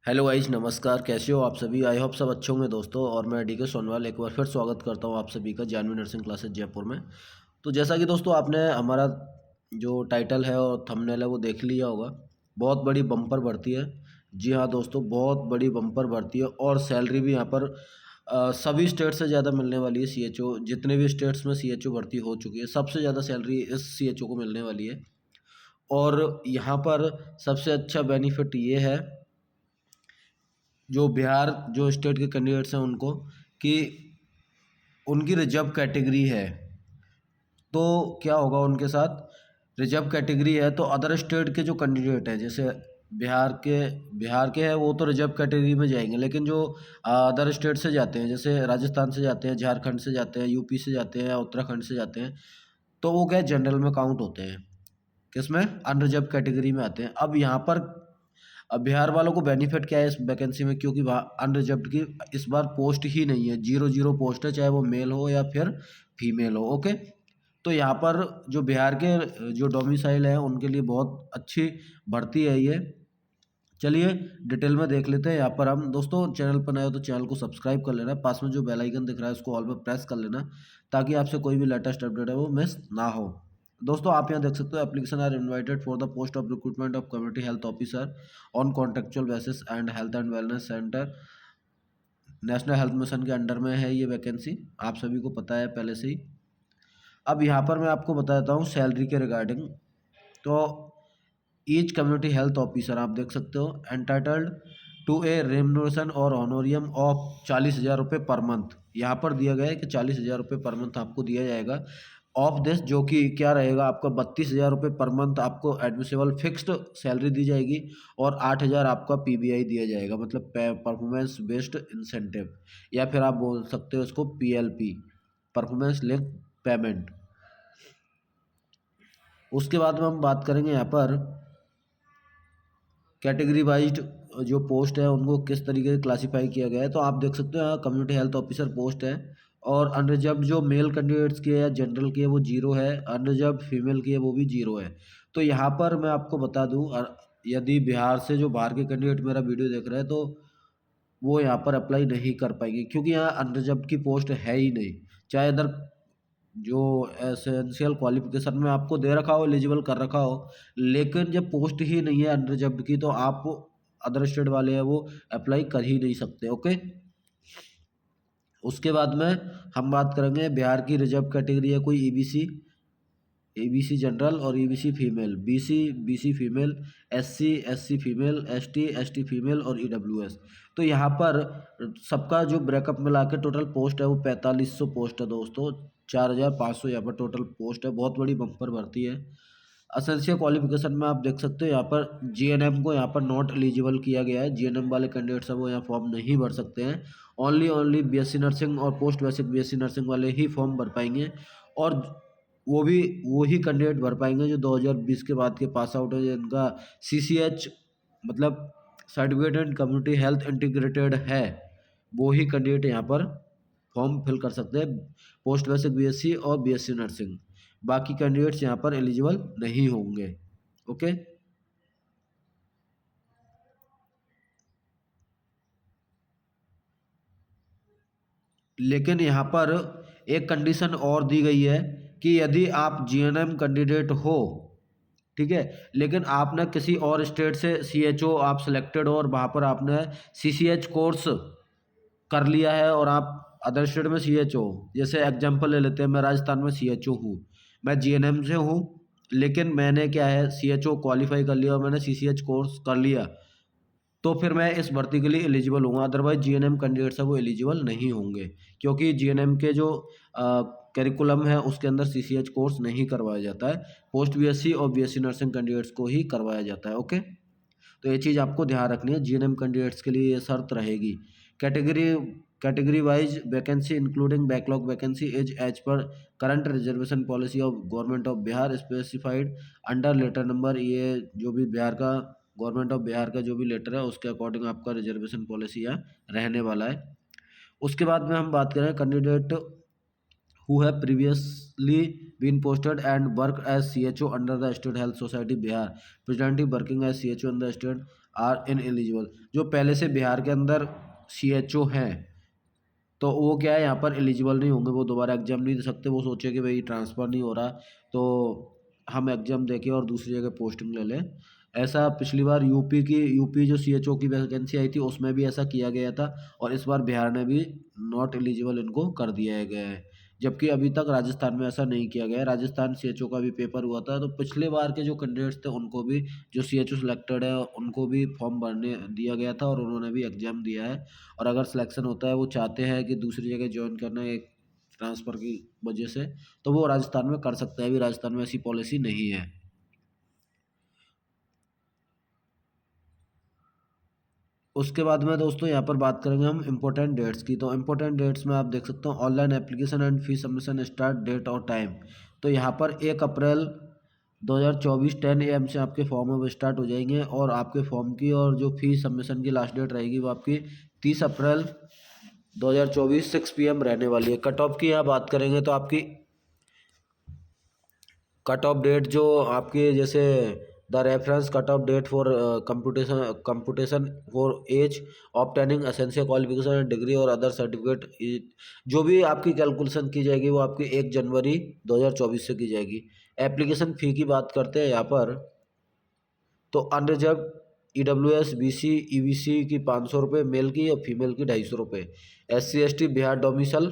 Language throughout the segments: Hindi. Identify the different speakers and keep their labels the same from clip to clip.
Speaker 1: हेलो गाइस, नमस्कार। कैसे हो आप सभी? आई होप सब अच्छे होंगे दोस्तों। और मैं डी के सोनवाल एक बार फिर स्वागत करता हूं आप सभी का जानवी नर्सिंग क्लासेस जयपुर में। तो जैसा कि दोस्तों आपने हमारा जो टाइटल है और थंबनेल है वो देख लिया होगा। बहुत बड़ी बम्पर भर्ती है। जी हाँ दोस्तों, बहुत बड़ी बम्पर भर्ती है और सैलरी भी यहाँ पर सभी स्टेट से ज़्यादा मिलने वाली है। सीएचओ जितने भी स्टेट्स में सीएचओ भर्ती हो चुकी है, सबसे ज़्यादा सैलरी इस सीएचओ को मिलने वाली है। और यहाँ पर सबसे अच्छा बेनिफिट ये है जो बिहार जो स्टेट के कैंडिडेट्स हैं उनको, कि उनकी रिजर्व कैटेगरी है। तो क्या होगा उनके साथ? रिजर्व कैटेगरी है तो अदर स्टेट के जो कैंडिडेट हैं, जैसे बिहार के हैं, वो तो रिजर्व कैटेगरी में जाएंगे। लेकिन जो अदर स्टेट से जाते हैं, जैसे राजस्थान से जाते हैं, झारखंड से जाते हैं, यूपी से जाते हैं, उत्तराखंड से जाते हैं, तो वो क्या जनरल में काउंट होते हैं। किसमें? अनरिजर्व कैटेगरी में आते हैं। अब यहाँ पर बिहार वालों को बेनिफिट क्या है इस वैकेंसी में? क्योंकि अनरिजर्व्ड की इस बार पोस्ट ही नहीं है, 0-0 पोस्ट है, चाहे वो मेल हो या फिर फीमेल हो। ओके, तो यहाँ पर जो बिहार के जो डोमिसाइल है उनके लिए बहुत अच्छी भर्ती है ये। चलिए डिटेल में देख लेते हैं। यहाँ पर हम दोस्तों, चैनल पर नए हो तो चैनल को सब्सक्राइब कर लेना। पास में जो बेल आइकन दिख रहा है उसको ऑल पर प्रेस कर लेना, ताकि आपसे कोई भी लेटेस्ट अपडेट है वो मिस ना हो। दोस्तों आप यहाँ देख सकते हो, application are invited for the post of recruitment of community health officer on contractual basis and health and wellness centre. National health mission के अंडर में है ये वैकेंसी, आप सभी को पता है पहले से ही। अब यहाँ पर मैं आपको बता देता हूँ सैलरी के रिगार्डिंग। तो ईच कम्युनिटी हेल्थ ऑफिसर आप देख सकते हो एंटाइटल्ड टू ए रेम्युनरेशन और ऑनोरियम ऑफ 40,000 रुपये पर मंथ। यहाँ पर दिया गया है कि 40,000 रुपये पर मंथ आपको दिया जाएगा। ऑफ दिस, जो कि क्या रहेगा आपका, 32,000 रुपये पर मंथ आपको एडमिसेबल फिक्स्ड सैलरी दी जाएगी और 8,000 आपका पीबीआई दिया जाएगा, मतलब परफॉर्मेंस बेस्ड इंसेंटिव, या फिर आप बोल सकते हो इसको पीएलपी, परफॉर्मेंस लिंक पेमेंट। उसके बाद में हम बात करेंगे यहाँ पर कैटेगरी वाइज जो पोस्ट है उनको किस तरीके से क्लासीफाई किया गया है। तो आप देख सकते हो कम्युनिटी हेल्थ ऑफिसर पोस्ट है, और अनरिजर्व जो मेल कैंडिडेट्स की है या जनरल की है वो 0 है, अनरिजर्व फीमेल की है वो भी 0 है। तो यहाँ पर मैं आपको बता दूँ, यदि बिहार से जो बाहर के कैंडिडेट मेरा वीडियो देख रहे हैं तो वो यहाँ पर अप्लाई नहीं कर पाएंगे, क्योंकि यहाँ अनरिजर्व की पोस्ट है ही नहीं। चाहे इधर जो एसेंशियल क्वालिफिकेशन में आपको दे रखा हो, एलिजिबल कर रखा हो, लेकिन जब पोस्ट ही नहीं है अनरिजर्व्ड की, तो आप अदर स्टेट वाले हैं वो अप्लाई कर ही नहीं सकते। ओके, उसके बाद में हम बात करेंगे बिहार की रिजर्व कैटेगरी है कोई ईबीसी, ईबीसी जनरल और EBC female, BC BC female, SC SC female, ST ST female और ईडब्ल्यूएस। तो यहाँ पर सबका जो ब्रेकअप मिला के टोटल पोस्ट है वो 4500 पोस्ट है दोस्तों। 4,500 यहाँ पर टोटल पोस्ट है। बहुत बड़ी बम्पर भर्ती है। असेंशियल क्वालिफिकेशन में आप देख सकते हो यहाँ पर जीएनएम को यहाँ पर नॉट एलिजिबल किया गया है। जीएनएम वाले कैंडिडेट्स हैं वो यहाँ फॉर्म नहीं भर सकते हैं। ओनली बीएससी नर्सिंग और पोस्ट बेसिक बीएससी नर्सिंग वाले ही फॉर्म भर पाएंगे, और वो भी वही कैंडिडेट भर पाएंगे जो 2020 के बाद के पास आउट है, जिनका सीसीएच मतलब certificate and community health integrated है। वो ही कैंडिडेट यहाँ पर फॉर्म फिल कर सकते हैं, पोस्ट बेसिक बीएससी और बीएससी नर्सिंग। बाकी कैंडिडेट्स यहाँ पर एलिजिबल नहीं होंगे। ओके, लेकिन यहाँ पर एक कंडीशन और दी गई है कि यदि आप जीएनएम कैंडिडेट हो, ठीक है, लेकिन आपने किसी और स्टेट से सीएचओ आप सिलेक्टेड हो और वहाँ पर आपने सीसीएच कोर्स कर लिया है और आप अदर स्टेट में सीएचओ, जैसे एग्जांपल ले लेते हैं, मैं राजस्थान में सीएचओ हूँ, मैं जीएनएम से हूँ, लेकिन मैंने क्या है सीएचओ क्वालिफाई कर लिया और मैंने सीसीएच कोर्स कर लिया, तो फिर मैं इस भर्ती के लिए एलिजिबल हूँ। अदरवाइज जीएनएम कैंडिडेट्स है वो एलिजिबल नहीं होंगे, क्योंकि जीएनएम के जो करिकुलम है उसके अंदर सीसीएच कोर्स नहीं करवाया जाता है। पोस्ट बीएससी और बीएससी नर्सिंग कैंडिडेट्स को ही करवाया जाता है। ओके, तो ये चीज़ आपको ध्यान रखनी है, जीएनएम कैंडिडेट्स के लिए ये शर्त रहेगी। Category category wise vacancy including backlog vacancy is as per current reservation policy of government of Bihar specified under letter number. ये जो भी बिहार का गवर्नमेंट ऑफ बिहार का जो भी लेटर है उसके अकॉर्डिंग आपका रिजर्वेशन पॉलिसी यहाँ रहने वाला है। उसके बाद में हम बात करें candidate who have previously been posted and worked as CHO under the State Health Society Bihar presently working as CHO in the state are ineligible। जो पहले से बिहार के अंदर CHO हैं तो वो क्या है यहाँ पर एलिजिबल नहीं होंगे, वो दोबारा एग्जाम नहीं दे सकते। वो सोचे कि भाई ट्रांसफ़र नहीं हो रहा तो हम एग्जाम देके और दूसरी जगह पोस्टिंग ले लें। ऐसा पिछली बार यूपी जो CHO की वैकेंसी आई थी उसमें भी ऐसा किया गया था और इस बार बिहार ने भी नॉट एलिजिबल इनको कर दिया गया है, जबकि अभी तक राजस्थान में ऐसा नहीं किया गया है। राजस्थान CHO का भी पेपर हुआ था तो पिछले बार के जो कैंडिडेट्स थे उनको भी, जो CHO सिलेक्टेड है उनको भी फॉर्म भरने दिया गया था और उन्होंने भी एग्ज़ाम दिया है। और अगर सिलेक्शन होता है, वो चाहते हैं कि दूसरी जगह ज्वाइन करना है एक ट्रांसफ़र की वजह से, तो वो राजस्थान में कर सकते हैं। अभी राजस्थान में ऐसी पॉलिसी नहीं है। उसके बाद में दोस्तों यहाँ पर बात करेंगे हम इम्पोर्टेंट डेट्स की। तो इम्पोर्टेंट डेट्स में आप देख सकते हो online application and fee submission start date और टाइम। तो यहाँ पर 1 अप्रैल 2024 10 AM से आपके फॉर्म अब स्टार्ट हो जाएंगे और आपके फॉर्म की और जो फी सबमिशन की लास्ट डेट रहेगी वो आपकी 30 अप्रैल 2024 6 PM रहने वाली है। कट ऑफ की यहाँ बात करेंगे तो आपकी कट ऑफ डेट जो आपके जैसे the reference cut off date for computation for age obtaining essential qualification and degree और अदर सर्टिफिकेट, जो भी आपकी कैलकुलेशन की जाएगी वो आपकी 1 जनवरी 2024 से की जाएगी। एप्लीकेशन फ़ी की बात करते हैं यहाँ पर, तो अनरिजर्व EWS BC EBC की 500 रुपये मेल की और फीमेल की 250 रुपये। SC ST बिहार डोमिसल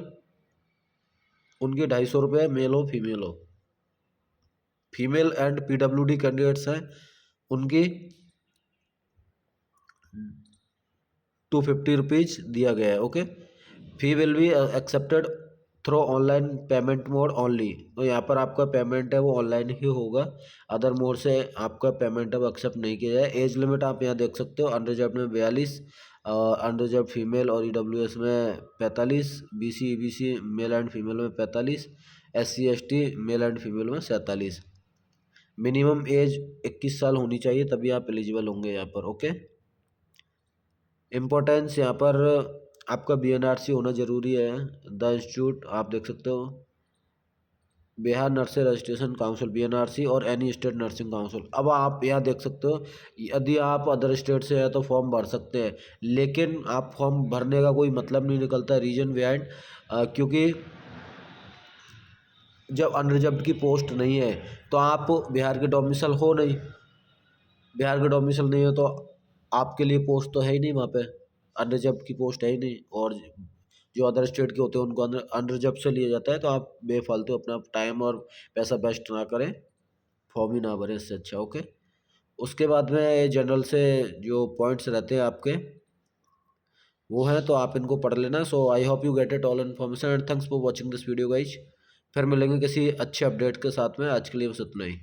Speaker 1: उनकी 250 रुपये मेल हो फीमेल हो। फीमेल एंड PWD कैंडिडेट्स हैं उनकी 250 रुपीज़ दिया गया है। Okay, fee will be accepted through online payment mode only. तो यहाँ पर आपका पेमेंट है वो ऑनलाइन ही होगा, अदर मोड से आपका पेमेंट अब एक्सेप्ट नहीं किया जाए। एज लिमिट आप यहाँ देख सकते हो, अनरिजर्व में 42, अनरिजर्व फीमेल और EWS में 45, BC EBC male and female में 45, SC ST male and female में 47। मिनिमम एज 21 साल होनी चाहिए तभी आप एलिजिबल होंगे यहाँ पर। ओके, इम्पोर्टेंस यहाँ पर आपका BNRC होना ज़रूरी है। द इंस्टीट्यूट आप देख सकते हो Bihar nursing registration council BNRC और एनी स्टेट नर्सिंग काउंसिल। अब आप यहाँ देख सकते हो यदि आप अदर स्टेट से हैं तो फॉर्म भर सकते हैं, लेकिन आप फॉर्म भरने का कोई मतलब नहीं निकलता है रीजन बिहाइंड, क्योंकि जब अनरिजर्व्ड की पोस्ट नहीं है तो आप बिहार के डोमिसल हो नहीं, बिहार के डोमिसल नहीं हो तो आपके लिए पोस्ट तो है ही नहीं वहाँ पे, अनरिजर्व्ड की पोस्ट है ही नहीं। और जो अदर स्टेट के होते हैं उनको अनरिजर्व्ड से लिया जाता है, तो आप बेफालतू अपना टाइम और पैसा वेस्ट ना करें, फॉर्म ही ना भरें, इससे अच्छा। ओके, उसके बाद में जनरल से जो पॉइंट्स रहते हैं आपके वो हैं, तो आप इनको पढ़ लेना। So I hope you get it all information and thanks for watching this video guys. फिर मिलेंगे किसी अच्छे अपडेट के साथ में, आज के लिए बस इतना ही।